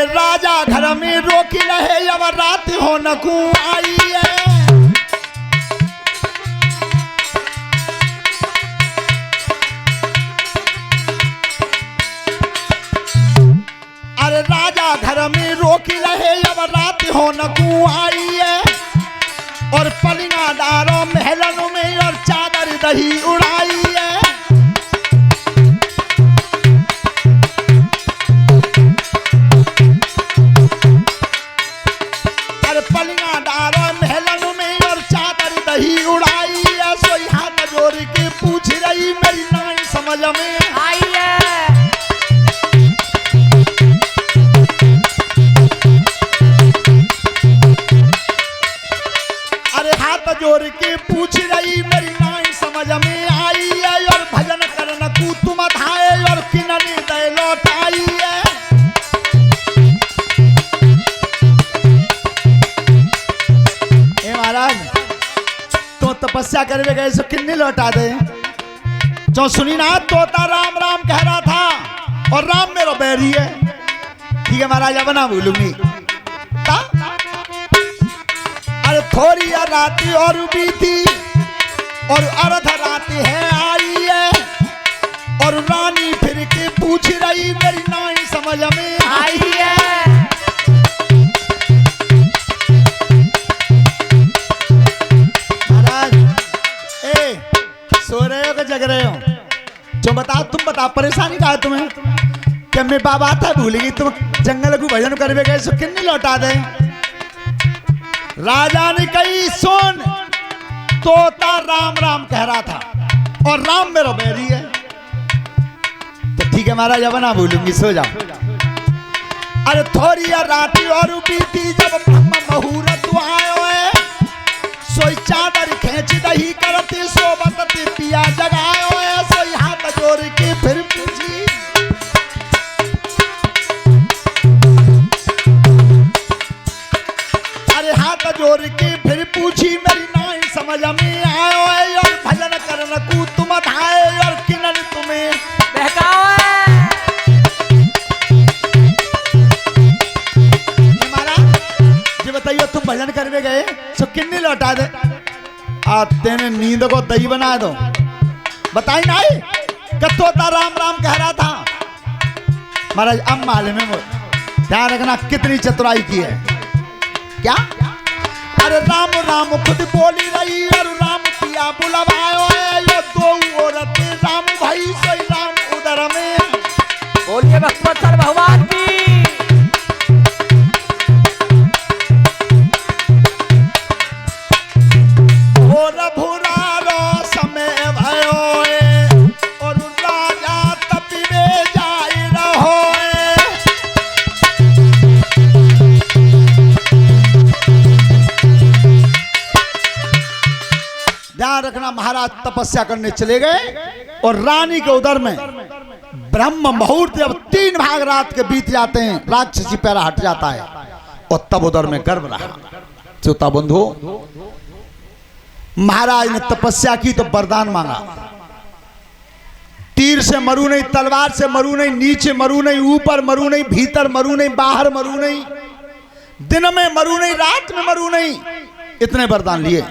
राजा घर में रोकी रहे अब रात हो न को आई है। अरे राजा घर में रोकी रहे अब रात हो न को आई है। और पलिया डारो महलन में और चादर दही उड़ाई है। अरे पलिया डारो महलन में और चादर दही उड़ाई है। सोई हाथ जोड़ के पूछ रही मेरी नाई समझ में आई है। जोर के पूछ रही मेरी नाई समझ में आई है। और भजन करन कू तुम धाए और किननी दे लौटाई है। ए महाराज तो तपस्या करवे गए सो किन्नी लौटा दे। जो सुनी ना तोता राम राम कह रहा था और राम मेरो बैरी है। ठीक है महाराज अब ना भूलूंगी। थोड़ी रात और बीती और अर्ध रात है आई है। और रानी फिर के पूछ रही मेरी नाई समझ में आई है। महाराज ए सो रहे हो कि जग रहे हो? जो बता तुम बता परेशानी का है तुम्हें? क्या मैं बाबा था भूल गई तुम जंगल को भजन करवे गए सो किन्नी लौटा दे। राजा ने कही सुन तोता राम राम कह रहा था और राम मेरो बैरी है। तो ठीक है महाराज अब ना भूलूंगी सो जाओ। अरे थोड़ी रात और बीती जब ब्रह्म मुहूर्त आयो है। सोई चादर खींच दही करती सोबत पिया जगायो है। सोई हाथ जोड़ के फिर पूछी जोर के फिर पूछी मेरी नाई समझ में आयो है। और भजन करन कू तुम धाए और किनन तुम्हें बहकाओ है। महाराज जी बताइए तुम भजन करवे गए सो किन्नी लौटा दे। आते ने नींद को दही बना दो। बताई नाई कतोता राम राम कह रहा था। महाराज अब मालूम है ध्यान रखना कितनी चतुराई की है। क्या अरे राम राम खुद बोली रही और राम पिया बुलवायो है। ये दो औरत राम भाई सोई राम उधर में बोलिए भक्तवत्सल भगवान की। और भुरारो समय भयो और राजा तपिवे जाई रहो। ध्यान रखना महाराज तपस्या करने चले गए और रानी के उदर में ब्रह्म मुहूर्त जब 3 भाग रात के बीत जाते हैं राक्षसी पैरा हट जाता है और तब उदर में गर्भ रहा। श्रोता बंधु महाराज ने तपस्या की तो वरदान मांगा। तीर से मरू नहीं, तलवार से मरू नहीं, नीचे मरू नहीं, ऊपर मरू नहीं, भीतर मरू नहीं, बाहर मरू नहीं, दिन में मरू नहीं, रात में मरू नहीं। इतने वरदान लिए।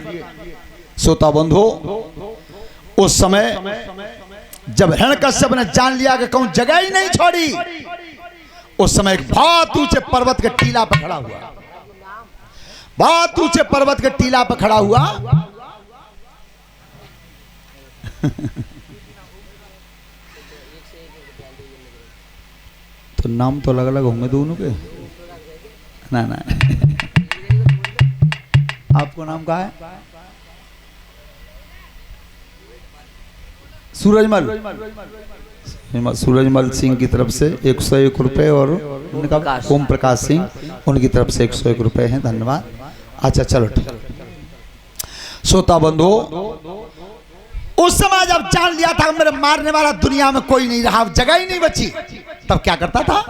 श्रोता बंधु उस समय जब हिरण्यकश्यप ने जान लिया कि कहूं जगह ही नहीं छोड़ी, उस समय एक बहुत ऊंचे पर्वत के टीला पर खड़ा हुआ। बहुत ऊंचे पर्वत के टीला पर खड़ा हुआ। तो नाम तो अलग अलग होंगे दोनों के ना ना। आपको नाम कहा है? सूरजमल। सूरजमल सिंह की तरफ से 101 रुपए और उनका ओम प्रकाश सिंह उनकी तरफ से 101 रुपए हैं। धन्यवाद। अच्छा चलो ठीक। श्रोता बंधु उस समय जब जान लिया था मेरे मारने वाला दुनिया में कोई नहीं रहा, जगह ही नहीं बची, तब क्या करता था?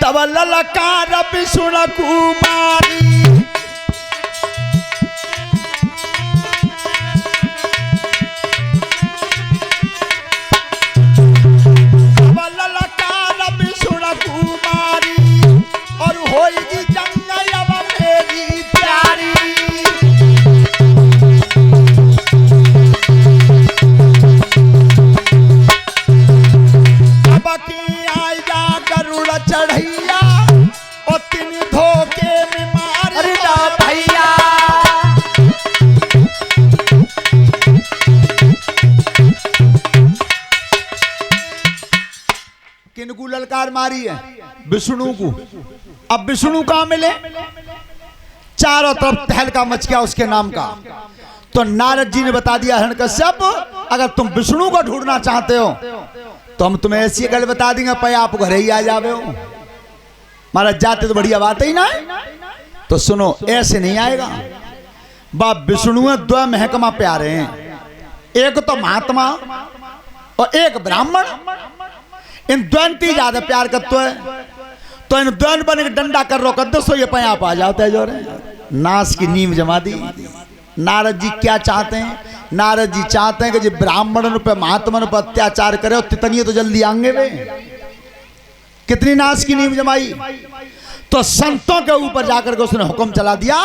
तब ललकार विष्णु कुमारी किनको ललकार मारी है? विष्णु को। अब विष्णु कहां मिले? चारों तरफ तहलका मच गया उसके नाम का। तो नारद जी ने बता दिया हिरण्यकश्यप, अगर तुम विष्णु को ढूंढना चाहते हो तो हम तुम्हें ऐसी गल बता देंगे, पे आप घर ही आ जावे हो। महाराज जाते तो बढ़िया बात ही ना है। तो सुनो, ऐसे नहीं आएगा। बाप विष्णु है, दो महकमा प्यारे हैं, एक तो महात्मा और एक ब्राह्मण। इन दोनों ज्यादा प्यार करते है, तो इन दोनों बने डंडा कर रो कर दो सो ये पे आप आ जाते हैं। जो नाश की नींव जमा दी। नारद जी क्या चाहते हैं? नारद जी चाहते हैं कि जो ब्राह्मण पे महात्मा पे अत्याचार करे तितनी तो जल्दी आएंगे वे। कितनी नाश की नींव जमाई। तो संतों के ऊपर जाकर के उसने हुक्म चला दिया,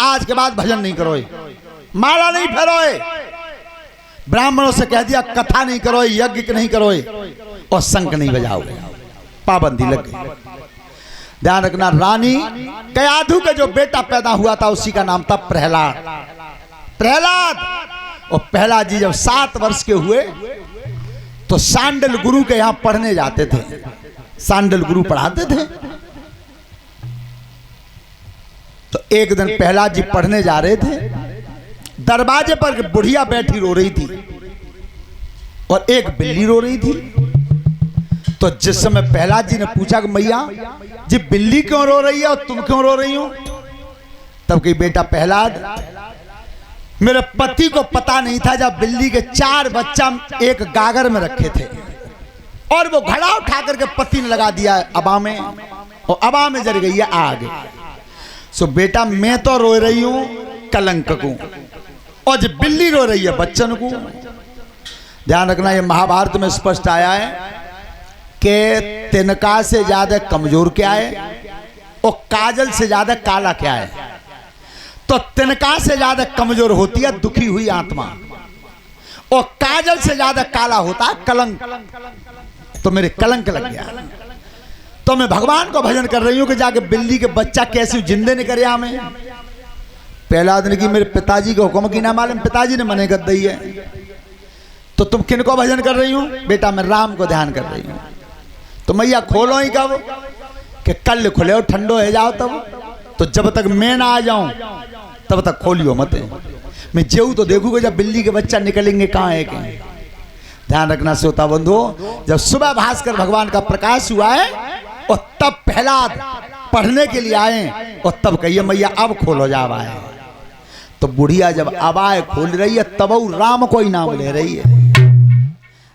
आज के बाद भजन नहीं करो, माला नहीं फेरोए, ब्राह्मणों से कह दिया कथा नहीं करो, यज्ञ नहीं करो और शंख नहीं बजाओगे। पाबंदी लग गई। ध्यान रखना, रानी कयाधु का जो बेटा पैदा हुआ था उसी का नाम था प्रहलाद। प्रहलाद और प्रहलाद जी जब 7 वर्ष के हुए तो सांडल गुरु के यहां पढ़ने जाते थे। सांडल गुरु पढ़ाते थे। तो एक दिन प्रहलाद जी पढ़ने जा रहे थे, दरवाजे पर बुढ़िया बैठी रो रही थी और एक बिल्ली रो रही थी। तो जिस समय प्रहलाद जी ने पूछा कि मैया जी बिल्ली क्यों रो रही है और तुम क्यों रो रही हो, तब कही बेटा प्रहलाद, मेरे पति को पता नहीं था जब बिल्ली के 4 बच्चा एक गागर में रखे थे और वो घड़ा उठा करके पति ने लगा दिया अबा में और अबा में जल गई है आग। सो बेटा मैं तो रो रही हूं कलंक को और जो बिल्ली रो रही है बच्चन को। ध्यान रखना, ये महाभारत में स्पष्ट आया है कि तिनका से ज्यादा कमजोर क्या है और काजल से ज्यादा काला क्या है। तो तिनका से ज्यादा कमजोर होती है दुखी हुई आत्मा और काजल से ज्यादा काला होता है कलंक। तो मेरे कलंक लग गया। तो मैं भगवान को भजन कर रही हूं कि जाके बिल्ली के बच्चा कैसे जिंदे नहीं करे हमें। पहला दिन की मेरे पिताजी के हुक्म की ना मालूम, पिताजी ने मने कर दी है। तो तुम किन को भजन कर रही हो? बेटा मैं राम को ध्यान कर रही हूं। तो मैया खोलो ही कब कि कल खुले और ठंडो हो जाओ तब। तो जब तक मैं ना आ जाऊं तब तक खोलियो मत। मैं जेऊ तो देखूंगा जब बिल्ली के बच्चा निकलेंगे कहाँ है कहीं। ध्यान रखना श्रोता बंधु, जब सुबह भास्कर भगवान का प्रकाश हुआ है और तब प्रहलाद पढ़ने के लिए आए और तब कहिए मैया अब खोलो जा आए। तो बुढ़िया जब आवाज खोल रही है तब वो राम को ही नाम ले रही है।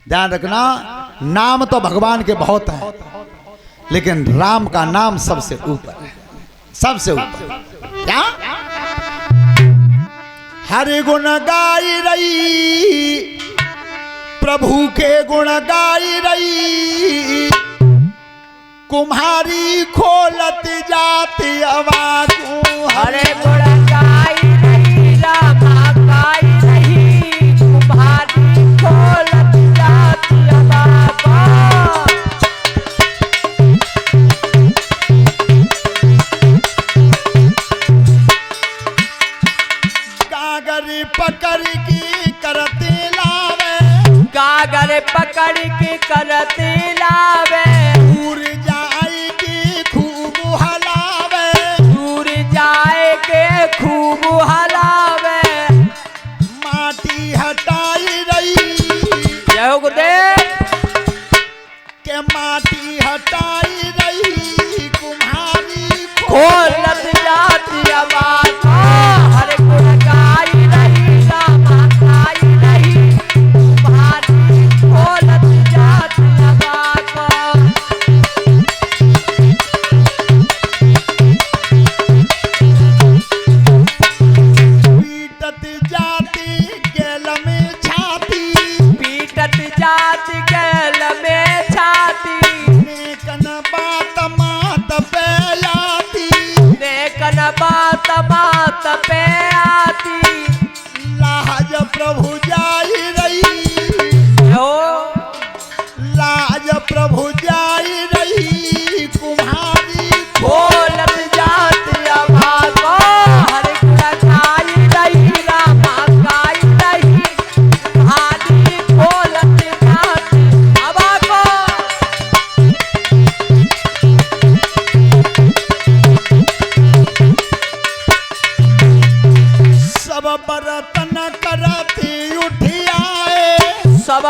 ध्यान रखना, नाम तो भगवान के बहुत है लेकिन राम का नाम सबसे ऊपर है, सबसे ऊपर। क्या? हरि गुण गाई रही, प्रभु के गुण गाई रही, कुम्हारी खोलत जाती अवाकू। हरे गुण गाई रही, रामा गाई रही, कुम्हारी खोलत जाती अवाकू। गागर पकड़ की करते लावे, गागर पकड़ के करते लावे, दूर जाए के खूब हलावे, दूर जाए के खूब हलावे, माटी हटाई रही, जय हो गुरुदेव, के माटी हटाई रही, कुम्हारी खोलत जाती अवाकू। हरे गुण गाई रही, रामा गाई रही, कुम्हारी खोलत जाती अवाकू।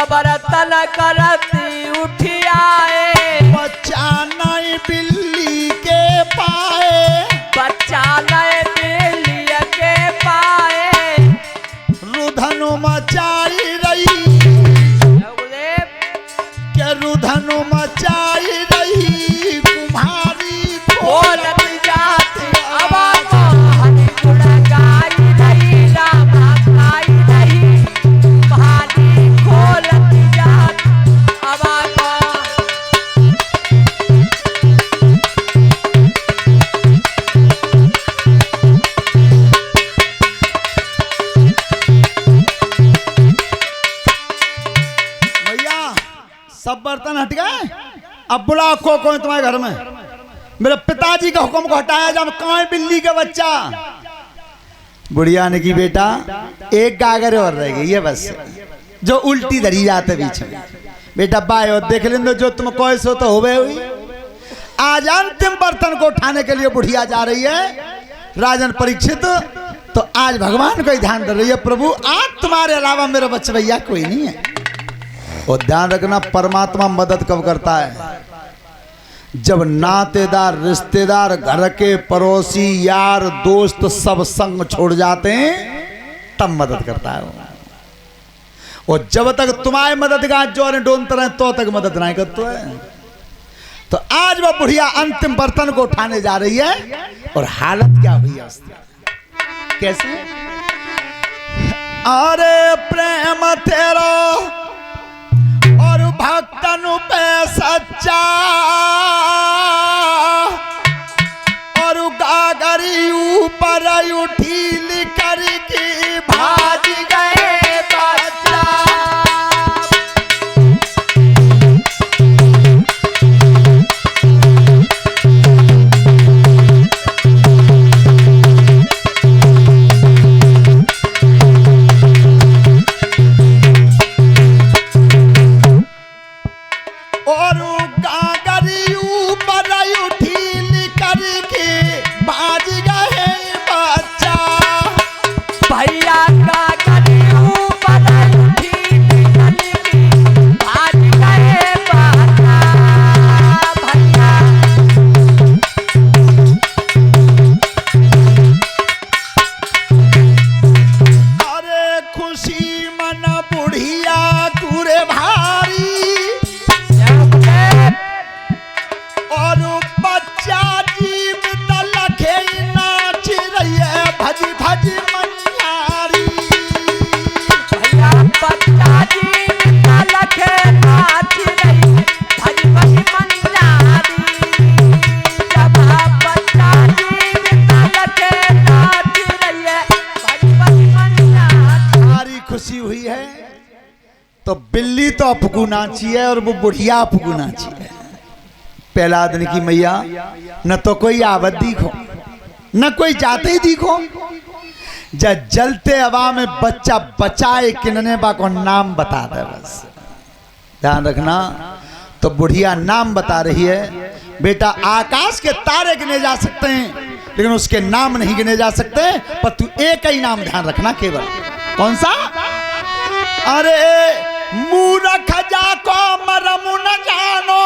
बर्तन करती उठी आए, बच्चा नहीं बिल्ली के पाए, बच्चा नए बिल्ली के पाए, रुधनु मचाई रही के रुधनु मचाई रही कुम्हारी खोलत जाती अब हरि गुण गाई रही, रामा गाई रही, कहानी खोलत जाती अब भैया सब बर्तन हट गए। अब बुलाओ को कोई तुम्हारे घर में। मेरे पिताजी का हुक्म को हटाया जब कौन बिल्ली का बच्चा। बुढ़िया ने की बेटा एक गागर और रह गई है बस, जो उल्टी धरी जाते बीच में। बेटा बाय और देख लेंगे जो तुम कोई सो तो होवे हुई। आज अंतिम बर्तन को उठाने के लिए बुढ़िया जा रही है राजन परीक्षित। तो आज भगवान को ही ध्यान दे रही है, प्रभु आज तुम्हारे अलावा मेरा बच्चा भैया कोई नहीं है। और ध्यान रखना परमात्मा मदद कब करता है, जब नातेदार रिश्तेदार घर के पड़ोसी यार दोस्त सब संग छोड़ जाते हैं तब मदद करता है वो। और जब तक तुम्हारे मददगार जोर डोनते रहे तो तक मदद नहीं करते है। तो आज वो बुढ़िया अंतिम बर्तन को उठाने जा रही है और हालत क्या हुई है उसकी, कैसे? अरे प्रेम तेरा और भक्तन पे सच्चा, और गागरी ऊपर उठी लिकर की भाज गए बच्चा। और गागरी ऊपर उठी लिकर के भाज गए बच्चा। भैया गागरी ऊपर उठी निकल के भाग गए बच्चा। भैया अरे खुशी मन बुढ़िया पूरे भारी, और बच्चा जीवित लखे नाच रही है भज भज मनियारी। भैया बच्चा जीवित लखे नाच रही भज भज मनियारी। जब बच्चा जीवित लखे नाच रही है भज भज मनियारी। सारी खुशी हुई है तो बिल्ली तो अपकू नाची है और वो बुढ़िया अपकू नाची है। पहला दिन की मैया न तो कोई आवत दिखो न कोई जाते ही दिखो, जब जलते हवा में बच्चा बचाए किनने बा को नाम बता दे बस। ध्यान रखना। तो बुढ़िया नाम बता रही है, बेटा आकाश के तारे गिने जा सकते हैं लेकिन उसके नाम नहीं गिने जा सकते, पर तू एक ही नाम ध्यान रखना केवल। कौन सा? अरे मूर्ख जाको मरमु न जानो,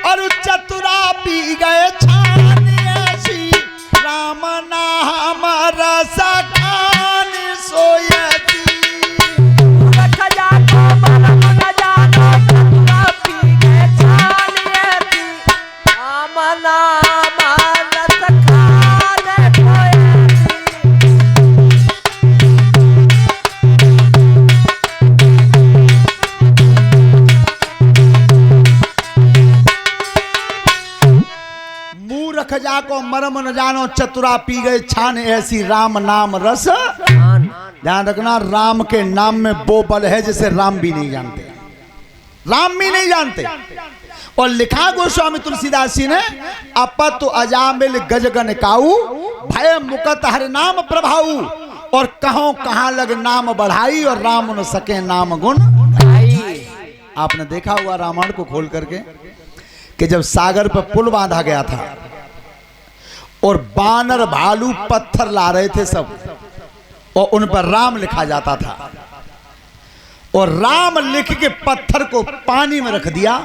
और चतुरा पी गए छान ऐसी, राम नाम रस खान सोयती। रख जाको मरम न जानो, चतुरा पी गए छान ऐसी, राम नाम रस खान सोयती। मूर्ख जाको मरम न जानो, चतुरा पी गए छान ऐसी, राम नाम रस। ध्यान रखना, राम के नाम में वो बल है जिसे राम भी नहीं जानते, राम भी नहीं जानते। और लिखा गोस्वामी तुलसीदास जी ने, अपत अजामिल गजगन काऊ, भय मुकत हर नाम प्रभाऊ, और कहो कहाँ लग नाम बढ़ाई, और राम न सके नाम गुण। आपने देखा हुआ रामायण को खोल करके कि जब सागर पर पुल बांधा गया था और बानर भालू पत्थर ला रहे थे सब, और उन पर राम लिखा जाता था, और राम लिख के पत्थर को पानी में रख दिया।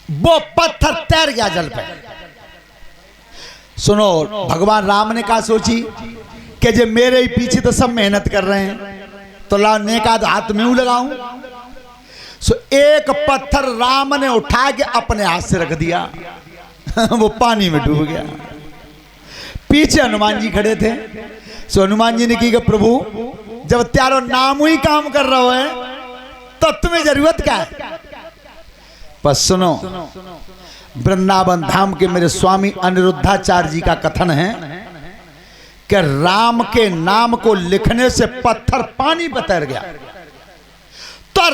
वो पत्थर तैर गया जल पे। सुनो, भगवान राम ने कहा सोची कि जे मेरे ही पीछे तो सब मेहनत कर रहे हैं, तो ला नेकाद हाथ में लगाऊं। सो एक पत्थर राम ने उठा के अपने हाथ से रख दिया वो पानी में डूब गया। पीछे हनुमान जी खड़े थे। सो हनुमान जी ने की कि प्रभु जब त्यारो नाम ही काम कर रहा है तो तुम्हें जरूरत क्या है। पर सुनो, वृंदावन धाम के मेरे स्वामी अनिरुद्धाचार्य जी का कथन है कि राम के नाम को लिखने से पत्थर पानी में तैर गया। तो